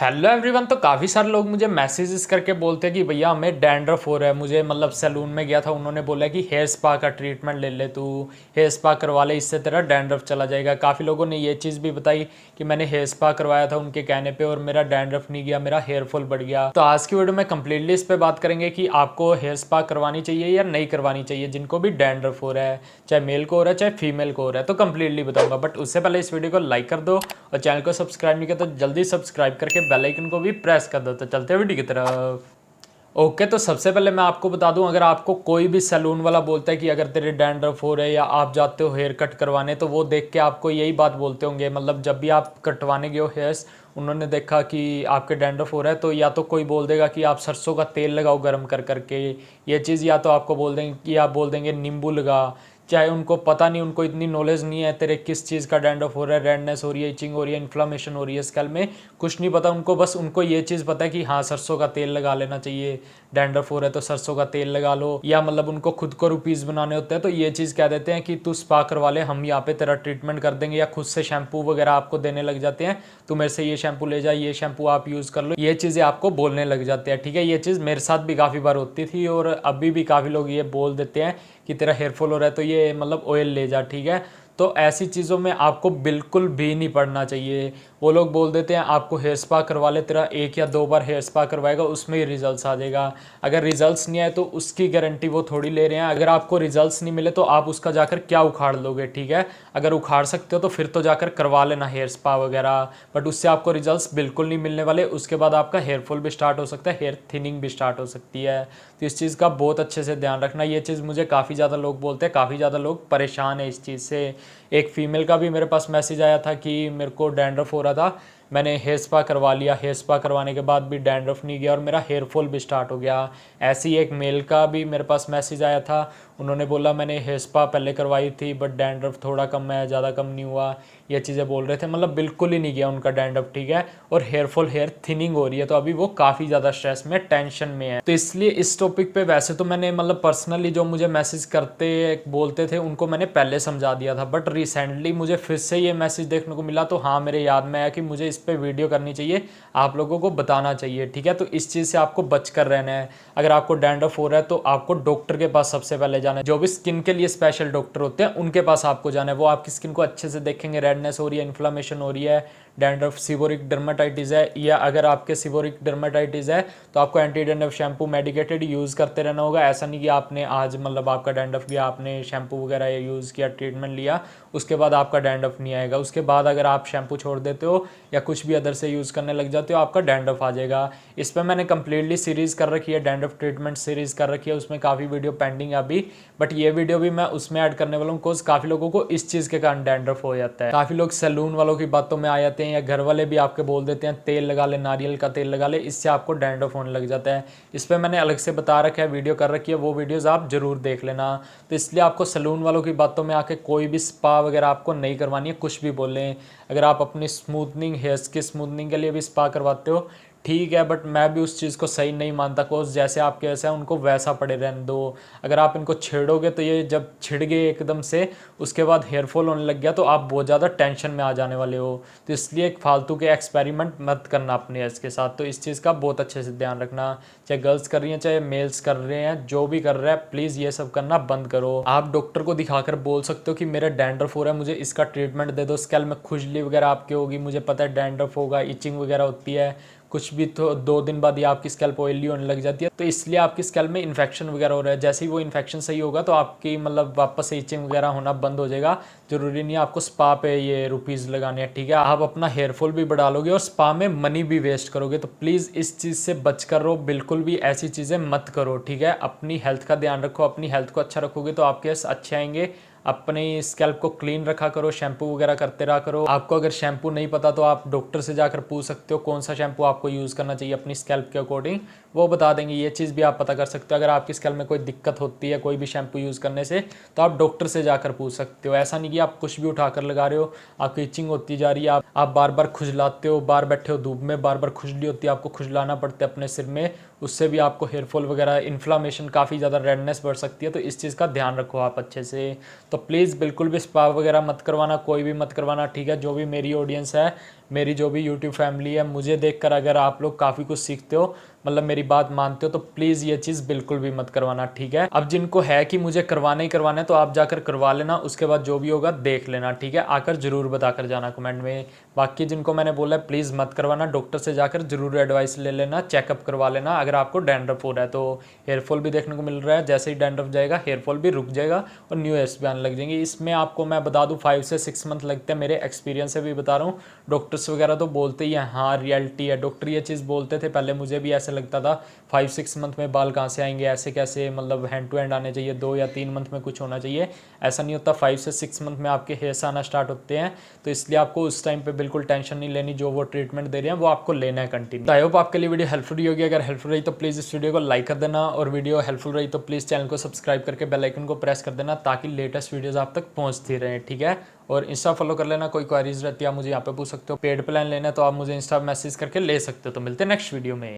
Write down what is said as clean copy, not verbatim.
Hello everyone. तो काफ़ी सारे लोग मुझे मैसेजेस करके बोलते हैं कि भैया हमें डैंड्रफ हो रहा है। मुझे मतलब सैलून में गया था, उन्होंने बोला कि हेयर स्पा का ट्रीटमेंट ले ले, तू हेयर स्पा करवा ले, इससे तेरा डैंड्रफ चला जाएगा। काफ़ी लोगों ने ये चीज़ भी बताई कि मैंने हेयर स्पा करवाया था उनके कहने पे और मेरा डैंड्रफ नहीं गया, मेरा हेयर फॉल बढ़ गया। तो आज की वीडियो में कंप्लीटली इस पर बात करेंगे कि आपको हेयर स्पा करवानी चाहिए या नहीं करवानी चाहिए, जिनको भी डैंड्रफ हो रहा है, चाहे मेल को हो रहा है चाहे फीमेल को हो रहा है। तो कंप्लीटली बताऊंगा, बट उससे पहले इस वीडियो को लाइक कर दो और चैनल को सब्सक्राइब नहीं किया तो जल्दी सब्सक्राइब करके बेल आइकन को भी प्रेस कर दो। तो चलते हैं वीडियो की तरफ। ओके, तो सबसे पहले मैं आपको बता दूं, अगर आपको कोई भी सैलून वाला बोलता है कि अगर तेरे डैंड्रफ हो रहे हैं या आप जाते हो हेयर कट करवाने, तो वो देख के आपको यही बात बोलते होंगे। मतलब जब भी आप कटवाने गए हो हेयर्स, उन्होंने देखा कि आपके डैंड्रफ हो रहा है, तो या तो कोई बोल देगा कि आप सरसों का तेल लगाओ गर्म कर करके ये चीज़, या तो आपको बोल देंगे कि आप बोल देंगे नींबू लगा। चाहे उनको पता नहीं, उनको इतनी नॉलेज नहीं है तेरे किस चीज़ का डैंड्रफ हो रहा है, रेडनेस हो रही है, इचिंग हो रही है, इन्फ्लामेशन हो रही है स्कैल्प में, कुछ नहीं पता उनको। बस उनको ये चीज़ पता है कि हाँ सरसों का तेल लगा लेना चाहिए, डैंड्रफ हो रहा है तो सरसों का तेल लगा लो। या मतलब उनको खुद को रुपीज़ बनाने होते हैं तो ये चीज़ कह देते हैं कि तू स्पा करवा ले, हम यहाँ पे तेरा ट्रीटमेंट कर देंगे। या खुद से शैम्पू वगैरह आपको देने लग जाते हैं, तू मेरे से ये शैम्पू ले जा, ये शैम्पू आप यूज़ कर लो, ये चीज़ें आपको बोलने लग जाते हैं। ठीक है, ये चीज़ मेरे साथ भी काफ़ी बार होती थी और अभी भी काफ़ी लोग ये बोल देते हैं कि तेरा हेयर फॉल हो रहा है तो ये मतलब ऑयल ले जा। ठीक है, तो ऐसी चीज़ों में आपको बिल्कुल भी नहीं पड़ना चाहिए। वो लोग बोल देते हैं आपको हेयर स्पा करवा ले, तेरा 1 या 2 बार हेयर स्पा करवाएगा, उसमें ही रिजल्ट्स आ जाएगा। अगर रिजल्ट्स नहीं आए तो उसकी गारंटी वो थोड़ी ले रहे हैं। अगर आपको रिजल्ट्स नहीं मिले तो आप उसका जाकर क्या उखाड़ लोगे। ठीक है, अगर उखाड़ सकते हो तो फिर तो जाकर करवा लेना हेयर स्पा वगैरह, बट उससे आपको रिजल्ट्स बिल्कुल नहीं मिलने वाले। उसके बाद आपका हेयर फॉल भी स्टार्ट हो सकता है, हेयर थिनिंग भी स्टार्ट हो सकती है। तो इस चीज़ का बहुत अच्छे से ध्यान रखना। ये चीज़ मुझे काफ़ी ज़्यादा लोग बोलते हैं, काफ़ी ज़्यादा लोग परेशान है इस चीज़ से। एक फीमेल का भी मेरे पास मैसेज आया था कि मेरे को डैंड्रफ हो रहा था, मैंने हेयर स्पा करवा लिया, हेयर स्पा करवाने के बाद भी डैंड्रफ नहीं गया और मेरा हेयर फॉल भी स्टार्ट हो गया। ऐसे ही एक मेल का भी मेरे पास मैसेज आया था, उन्होंने बोला मैंने हेयर स्पा पहले करवाई थी बट डैंड्रफ थोड़ा कम है, ज़्यादा कम नहीं हुआ, ये चीज़ें बोल रहे थे। मतलब बिल्कुल ही नहीं गया उनका डैंड्रफ। ठीक है, और हेयर फॉल, हेयर थिनिंग हो रही है, तो अभी वो काफ़ी ज़्यादा स्ट्रेस में, टेंशन में है। तो इसलिए इस टॉपिक पे वैसे तो मैंने मतलब पर्सनली जो मुझे मैसेज करते बोलते थे उनको मैंने पहले समझा दिया था, बट रिसेंटली मुझे फिर से ये मैसेज देखने को मिला तो हाँ मेरे याद में आया कि मुझे इस पर वीडियो करनी चाहिए, आप लोगों को बताना चाहिए। ठीक है, तो इस चीज़ से आपको बच कर रहना है। अगर आपको डैंड्रफ हो रहा है तो आपको डॉक्टर के पास सबसे पहले जाना है। जो भी स्किन के लिए स्पेशल डॉक्टर होते हैं उनके पास आपको जाना है, वो आपकी स्किन को अच्छे से देखेंगे, रेडनेस हो रही है, इन्फ्लामेशन हो रही है, डैंड्रफ, सीबोरिक डर्माटाइटिस है, या अगर आपके सीबोरिक डर्माटाइटिस है तो आपको anti dandruff shampoo medicated use करते रहना होगा। ऐसा नहीं कि आपने आज मतलब आपका डैंड्रफ गया, आपने शैम्पू वगैरह यूज़ किया, ट्रीटमेंट लिया, उसके बाद आपका डैंड्रफ नहीं आएगा। उसके बाद अगर आप शैम्पू छोड़ देते हो या कुछ भी अदर से यूज़ करने लग जाते हो, आपका डैंड्रफ आ जाएगा। इस पर मैंने कंप्लीटली सीरीज़ कर रखी है, डैंड्रफ ट्रीटमेंट सीरीज़ कर रखी है, उसमें काफ़ी वीडियो पेंडिंग है अभी, बट ये वीडियो भी मैं उसमें ऐड करने वाला हूँ। बिकॉज काफ़ी लोगों को इस चीज़ के कारण डैंड्रफ हो जाता है। काफ़ी लोग सैलून वालों की बातों में आ जाते हैं या घर वाले भी आपके बोल देते हैं तेल लगा ले, नारियल का तेल लगा ले, इससे आपको डैंड्रफ होने लग जाता है। इस पर मैंने अलग से बता रखा है, वीडियो कर रखी है, वो वीडियोज़ आप जरूर देख लेना। तो इसलिए आपको सैलून वालों की बातों में आके कोई भी स्पा वगैरह आपको नहीं करवानी है, कुछ भी बोलें। अगर आप अपनी स्मूथनिंग, हेयर्स की स्मूथनिंग के लिए भी स्पा करवाते हो ठीक है, बट मैं भी उस चीज़ को सही नहीं मानता। कोच जैसे आपके वैसे हैं उनको वैसा पड़े रहने दो। अगर आप इनको छेड़ोगे तो ये जब छिड़ गए एकदम से, उसके बाद हेयर फॉल होने लग गया तो आप बहुत ज़्यादा टेंशन में आ जाने वाले हो। तो इसलिए एक फालतू के एक्सपेरिमेंट मत करना अपने हेयर्स के साथ। तो इस चीज़ का बहुत अच्छे से ध्यान रखना, चाहे गर्ल्स कर रही हैं चाहे मेल्स कर रहे हैं, जो भी कर रहा है प्लीज़ ये सब करना बंद करो। आप डॉक्टर को दिखाकर बोल सकते हो कि मेरा डैंड्रफ हो रहा है, मुझे इसका ट्रीटमेंट दे दो, स्कैल्प में खुजली वगैरह आपकी होगी, मुझे पता है डैंड्रफ होगा, इचिंग वगैरह होती है, कुछ भी तो 2 दिन बाद ही आपकी स्कैल्प ऑयली होने लग जाती है, तो इसलिए आपकी स्कैल्प में इन्फेक्शन वगैरह हो रहा है। जैसे ही वो इन्फेक्शन सही होगा तो आपकी मतलब वापस से इचिंग वगैरह होना बंद हो जाएगा। जरूरी नहीं है आपको स्पा पे ये रुपीज़ लगाने हैं। ठीक है, आप अपना हेयर फॉल भी बढ़ा लोगे और स्पा में मनी भी वेस्ट करोगे। तो प्लीज़ इस चीज़ से बच कर रहो, बिल्कुल भी ऐसी चीज़ें मत करो। ठीक है, अपनी हेल्थ का ध्यान रखो, अपनी हेल्थ को अच्छा रखोगे तो आपके अच्छे आएंगे। अपनी स्कैल्प को क्लीन रखा करो, शैम्पू वगैरह करते रहा करो। आपको अगर शैम्पू नहीं पता तो आप डॉक्टर से जाकर पूछ सकते हो कौन सा शैम्पू आपको यूज़ करना चाहिए अपनी स्कैल्प के अकॉर्डिंग, वो बता देंगे। ये चीज़ भी आप पता कर सकते हो। अगर आपकी स्कैल्प में कोई दिक्कत होती है कोई भी शैम्पू यूज़ करने से तो आप डॉक्टर से जाकर पूछ सकते हो। ऐसा नहीं कि आप कुछ भी उठाकर लगा रहे हो, आपकी इचिंग होती जा रही है, आप बार बार खुजलाते हो, बार बैठे हो धूप में, बार बार खुजली होती है, आपको खुजलाना पड़ता है अपने सिर में, उससे भी आपको हेयर फॉल वगैरह, इन्फ्लामेशन, काफ़ी ज़्यादा रेडनेस बढ़ सकती है। तो इस चीज़ का ध्यान रखो आप अच्छे से। तो प्लीज़ बिल्कुल भी स्पा वगैरह मत करवाना, कोई भी मत करवाना। ठीक है, जो भी मेरी ऑडियंस है मेरी जो भी यूट्यूब फैमिली है, मुझे देखकर अगर आप लोग काफ़ी कुछ सीखते हो, मतलब मेरी बात मानते हो, तो प्लीज़ ये चीज़ बिल्कुल भी मत करवाना, ठीक है। अब जिनको है कि मुझे करवाना ही करवाना है तो आप जाकर करवा लेना, उसके बाद जो भी होगा देख लेना, ठीक है। आकर ज़रूर बताकर जाना कमेंट में। बाकी जिनको मैंने बोला है प्लीज़ मत करवाना, डॉक्टर से जाकर ज़रूर एडवाइस ले लेना, चेकअप करवा लेना। अगर आपको डैंड्रफ हो रहा है तो हेयरफॉल भी देखने को मिल रहा है, जैसे ही डैंड्रफ जाएगा हेयरफॉल भी रुक जाएगा और न्यू हेयर्स भी आने लग जाएंगे। इसमें आपको मैं बता दूँ 5 से 6 मंथ लगते हैं, मेरे एक्सपीरियंस से भी बता रहा हूँ। डॉक्टर्स वगैरह तो बोलते ही हैं, हाँ रियलिटी है, डॉक्टर ये चीज़ बोलते थे पहले, मुझे भी ऐसे लगता था 5-6 मंथ में बाल कहाँ से आएंगे, ऐसे कैसे, मतलब हैंड टू हैंड आने चाहिए, 2 या 3 मंथ में कुछ होना चाहिए। ऐसा नहीं होता, 5 से 6 मंथ में आपके हेयर्स आना स्टार्ट होते हैं। तो इसलिए आपको उस टाइम पे बिल्कुल टेंशन नहीं लेनी, जो वो ट्रीटमेंट दे रहे हैं वो आपको लेना है कंटिन्यू। आई होप आपके लिए वीडियो हेल्पफुल होगी। अगर हेल्पफुल रही तो प्लीज़ इस वीडियो को लाइक कर देना, और वीडियो हेल्पफुल रही तो प्लीज़ चैनल को सब्सक्राइब करके बेल आइकन को प्रेस कर देना, ताकि लेटेस्ट वीडियोज़ आप तक पहुँचती रहें, ठीक है। और इंस्टा फॉलो कर लेना, कोई क्वेरीज रहती है आप मुझे यहाँ पे पूछ सकते हो। पेड प्लान लेना है तो आप मुझे इंस्टा मैसेज करके ले सकते हो। तो मिलते हैं नेक्स्ट वीडियो में।